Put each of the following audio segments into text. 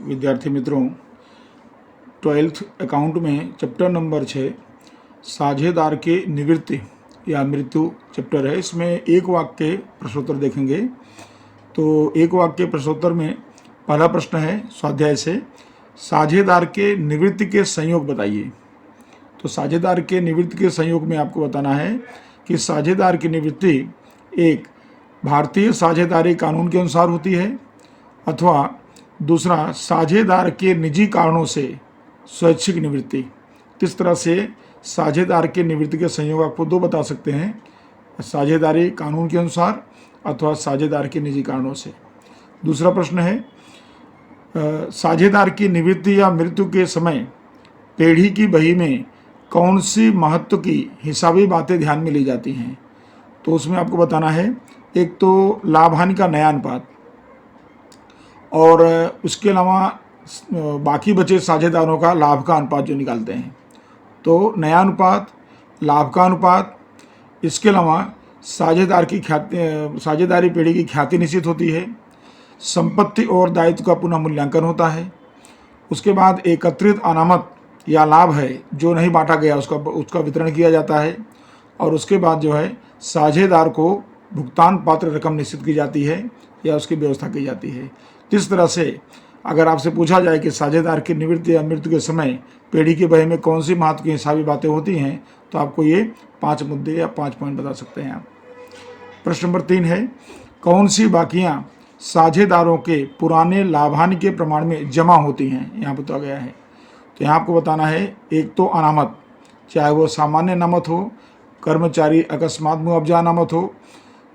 विद्यार्थी मित्रों, 12th account में चैप्टर नंबर 6 साझेदार के निवृत्ति या मृत्यु चैप्टर है। इसमें एक वाक्य प्रश्नोत्तर देखेंगे। तो एक वाक्य प्रश्नोत्तर में पहला प्रश्न है स्वाध्याय से, साझेदार के निवृत्ति के संयोग बताइए। तो साझेदार के निवृत्ति के संयोग में आपको बताना है कि साझेदार की निवृत्ति एक भारतीय साझेदारी कानून के अनुसार होती है, अथवा दूसरा साझेदार के निजी कारणों से स्वैच्छिक निवृत्ति। किस तरह से साझेदार के निवृत्ति के संयोग आपको दो बता सकते हैं, साझेदारी कानून के अनुसार अथवा साझेदार के निजी कारणों से। दूसरा प्रश्न है, साझेदार की निवृत्ति या मृत्यु के समय पेढ़ी की बही में कौन सी महत्व की हिसाबी बातें ध्यान में ली जाती हैं। तो उसमें आपको बताना है, एक तो लाभ हानि का नया अनुपात और उसके अलावा बाकी बचे साझेदारों का लाभ का अनुपात जो निकालते हैं। तो नया अनुपात, लाभ का अनुपात, इसके अलावा साझेदार की साझेदारी पेढ़ी की ख्याति निश्चित होती है, संपत्ति और दायित्व का पुनः मूल्यांकन होता है। उसके बाद एकत्रित अनामत या लाभ है जो नहीं बांटा गया उसका वितरण किया जाता है। और उसके बाद जो है साझेदार को भुगतान पात्र रकम निश्चित की जाती है या उसकी व्यवस्था की जाती है। इस तरह से अगर आपसे पूछा जाए कि साझेदार की निवृत्ति या मृत्यु के समय पेढ़ी की बही में कौन सी महत्व की हिसाबी बातें होती हैं, तो आपको ये 5 मुद्दे या 5 पॉइंट बता सकते हैं आप। प्रश्न नंबर 3 है, कौन सी बाकियां साझेदारों के पुराने लाभानि के प्रमाण में जमा होती हैं, यहाँ बताया गया है। तो यहाँ आपको बताना है, एक तो अनामत, चाहे वो सामान्य अनामत हो, कर्मचारी अकस्मात मुआवजा अनामत हो,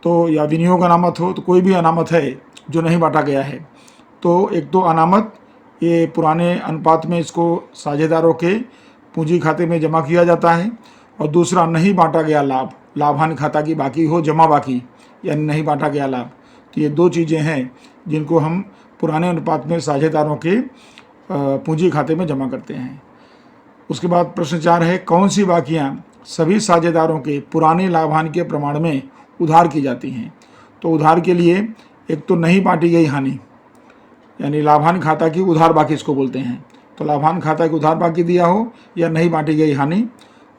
तो या विनियोग अनामत हो, तो कोई भी अनामत है जो नहीं बांटा गया है। तो एक तो अनामत, ये पुराने अनुपात में इसको साझेदारों के पूंजी खाते में जमा किया जाता है। और दूसरा नहीं बांटा गया लाभ, लाभान खाता की बाकी हो, जमा बाकी यानी नहीं बांटा गया लाभ। तो ये दो चीज़ें हैं जिनको हम पुराने अनुपात में साझेदारों के पूंजी खाते में जमा करते हैं। उसके बाद प्रश्न 4 है, कौन सी बाकियाँ सभी साझेदारों के पुराने लाभान के प्रमाण में उधार की जाती हैं। तो उधार के लिए एक तो नहीं बांटी गई हानि यानी लाभान खाता की उधार बाकी इसको बोलते हैं। तो लाभान खाता की उधार बाकी दिया हो या नहीं बांटी गई हानि।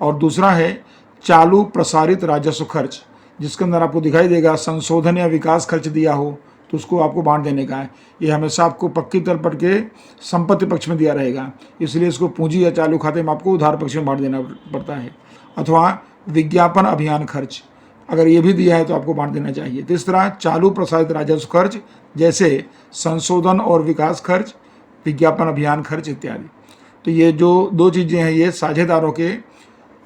और दूसरा है चालू प्रसारित राजस्व खर्च, जिसके अंदर आपको दिखाई देगा संशोधन या विकास खर्च दिया हो तो उसको आपको बांट देने का है। ये हमेशा आपको पक्की तल पर के संपत्ति पक्ष में दिया रहेगा, इसलिए इसको पूंजी या चालू खाते में आपको उधार पक्ष में बांट देना पड़ता है। अथवा विज्ञापन अभियान खर्च, अगर ये भी दिया है तो आपको बांट देना चाहिए। तो इस तरह चालू प्रसारित राजस्व खर्च जैसे संशोधन और विकास खर्च, विज्ञापन अभियान खर्च इत्यादि। तो ये जो दो चीज़ें हैं ये साझेदारों के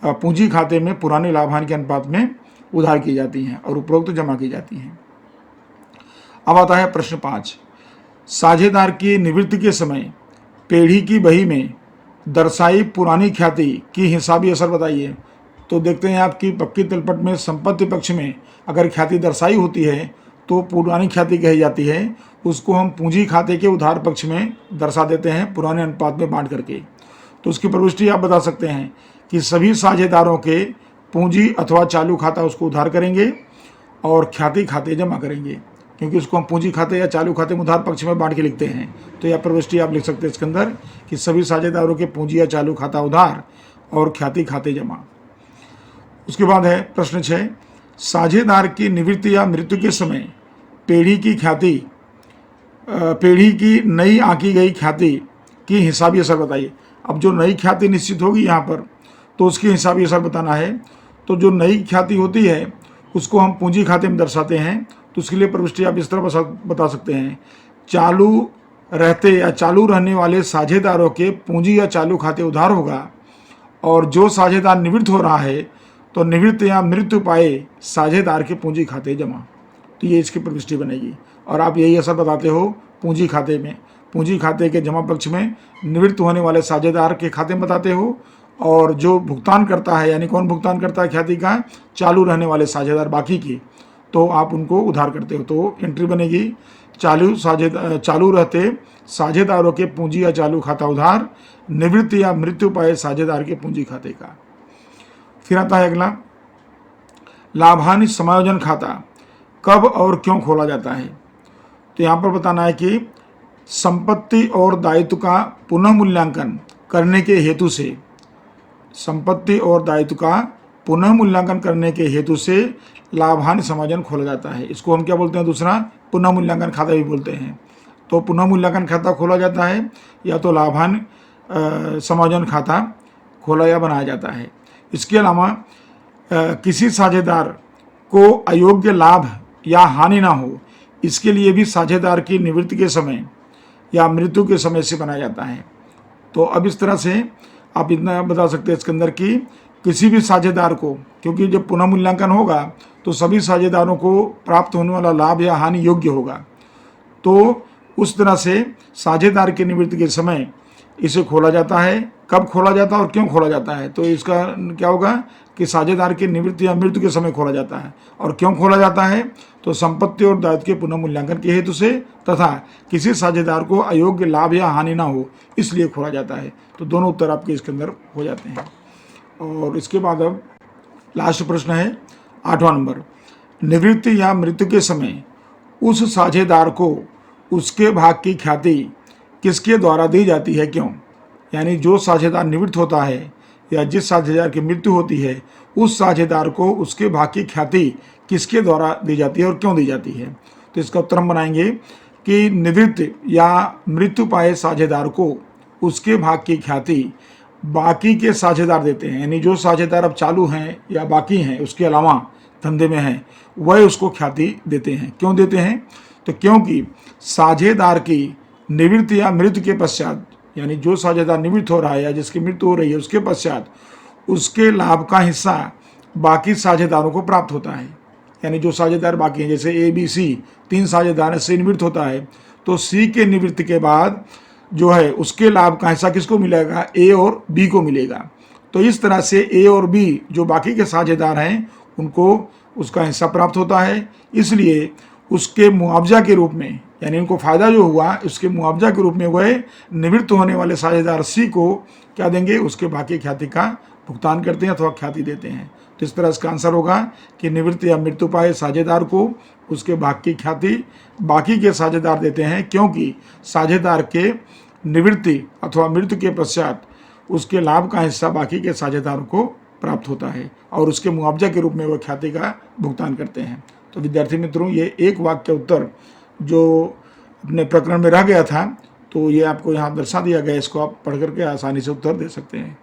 पूंजी खाते में पुराने लाभान के अनुपात में उधार की जाती हैं और उपरोक्त जमा की जाती हैं। अब आता है प्रश्न 5, साझेदार की निवृत्ति के समय पेढ़ी की बही में दर्शाई पुरानी ख्याति की हिसाबी असर बताइए। तो देखते हैं आपकी पक्की तलपट में संपत्ति पक्ष में अगर ख्याति दर्शाई होती है तो पुरानी ख्याति कही जाती है, उसको हम पूंजी खाते के उधार पक्ष में दर्शा देते हैं पुराने अनुपात में बांट करके। तो उसकी प्रविष्टि आप बता सकते हैं कि सभी साझेदारों के पूंजी अथवा चालू खाता उसको उधार करेंगे और ख्याति खाते जमा करेंगे, क्योंकि उसको हम पूंजी खाते या चालू खाते में उधार पक्ष में बांट के लिखते हैं। तो यह प्रविष्टि आप लिख सकते हैं इसके अंदर कि सभी साझेदारों के पूंजी या चालू खाता उधार और ख्याति खाते जमा। उसके बाद है प्रश्न 6, साझेदार की निवृत्ति या मृत्यु के समय पेढ़ी की नई आंकी गई ख्याति की हिसाबी असर बताइए। अब जो नई ख्याति निश्चित होगी यहाँ पर तो उसकी हिसाबी असर बताना है। तो जो नई ख्याति होती है उसको हम पूंजी खाते में दर्शाते हैं। तो उसके लिए प्रविष्टि आप इस तरह बता सकते हैं, चालू रहते या चालू रहने वाले साझेदारों के पूंजी या चालू खाते उधार होगा और जो साझेदार निवृत्त हो रहा है तो निवृत्त या मृत्यु पाए साझेदार के पूंजी खाते जमा। तो ये इसकी प्रविष्टि बनेगी और आप यही असर बताते हो पूंजी खाते में, पूंजी खाते के जमा पक्ष में निवृत्त होने वाले साझेदार के खाते में बताते हो और जो भुगतान करता है यानी कौन भुगतान करता है ख्याति का, चालू रहने वाले साझेदार बाकी की, तो आप उनको उधार करते हो। तो एंट्री बनेगी चालू रहते साझेदारों के पूंजी या चालू खाता उधार, निवृत्त या मृत्यु पाए साझेदार के पूंजी खाते का। फिर आता है अगला, लाभानि समायोजन खाता कब और क्यों खोला जाता है। तो यहाँ पर बताना है कि संपत्ति और दायित्व का पुनः मूल्यांकन करने के हेतु से, संपत्ति और दायित्व का पुनः मूल्यांकन करने के हेतु से लाभ हानि समायोजन खोला जाता है। इसको हम क्या बोलते हैं? दूसरा पुनः मूल्यांकन खाता भी बोलते हैं। तो पुनः मूल्यांकन खाता खोला जाता है या तो लाभ हानि समायोजन खाता खोला या बनाया जाता है। इसके अलावा किसी साझेदार को अयोग्य लाभ या हानि ना हो, इसके लिए भी साझेदार की निवृत्ति के समय या मृत्यु के समय से बनाया जाता है। तो अब इस तरह से आप इतना बता सकते हैं इसके अंदर कि किसी भी साझेदार को, क्योंकि जब पुनः मूल्यांकन होगा तो सभी साझेदारों को प्राप्त होने वाला लाभ या हानि योग्य होगा, तो उस तरह से साझेदार की निवृत्ति के समय इसे खोला जाता है। कब खोला जाता है और क्यों खोला जाता है? तो इसका क्या होगा कि साझेदार की निवृत्ति या मृत्यु के समय खोला जाता है। और क्यों खोला जाता है? तो संपत्ति और दायित्व के पुनः मूल्यांकन के हेतु से तथा किसी साझेदार को अयोग्य लाभ या हानि ना हो, इसलिए खोला जाता है। तो दोनों उत्तर आपके इसके अंदर हो जाते हैं। और इसके बाद अब लास्ट प्रश्न है 8वां नंबर। निवृत्ति या मृत्यु के समय उस साझेदार को उसके भाग की ख्याति किसके द्वारा दी जाती है, क्यों? यानी जो साझेदार निवृत्त होता है या जिस साझेदार की मृत्यु होती है, उस साझेदार को उसके भाग की ख्याति किसके द्वारा दी जाती है और क्यों दी जाती है? तो इसका उत्तर हम बनाएंगे कि निवृत्त या मृत्यु पाए साझेदार को उसके भाग की ख्याति बाकी के साझेदार देते हैं। यानी जो साझेदार अब चालू हैं या बाकी हैं, उसके अलावा धंधे में हैं, वह उसको ख्याति देते हैं। क्यों देते हैं? तो क्योंकि साझेदार की निवृत्ति या मृत्यु के पश्चात, यानी जो साझेदार निवृत्त हो रहा है या जिसकी मृत्यु हो रही है उसके पश्चात उसके लाभ का हिस्सा बाकी साझेदारों को प्राप्त होता है। यानी जो साझेदार बाकी हैं, जैसे ए बी सी 3 साझेदार से निवृत्त होता है, तो सी के निवृत्ति के बाद जो है उसके लाभ का हिस्सा किसको मिलेगा? ए और बी को मिलेगा। तो इस तरह से ए और बी जो बाकी के साझेदार हैं उनको उसका हिस्सा प्राप्त होता है। इसलिए उसके मुआवजा के रूप में, यानी उनको फ़ायदा जो हुआ उसके मुआवजा के रूप में वह निवृत्त होने वाले साझेदार सी को क्या देंगे? उसके बाकी ख्याति का भुगतान करते हैं अथवा ख्याति देते हैं। तो इस तरह इसका आंसर होगा कि निवृत्ति या मृत्यु पाए साझेदार को उसके भाग की ख्याति बाकी के साझेदार देते हैं, क्योंकि साझेदार के निवृत्ति अथवा मृत्यु के पश्चात उसके लाभ का हिस्सा बाकी के साझेदारों को प्राप्त होता है और उसके मुआवजा के रूप में वह ख्याति का भुगतान करते हैं। तो विद्यार्थी मित्रों, ये एक वाक्य उत्तर जो अपने प्रकरण में रह गया था, तो ये आपको यहाँ दर्शा दिया गया। इसको आप पढ़ करके आसानी से उत्तर दे सकते हैं।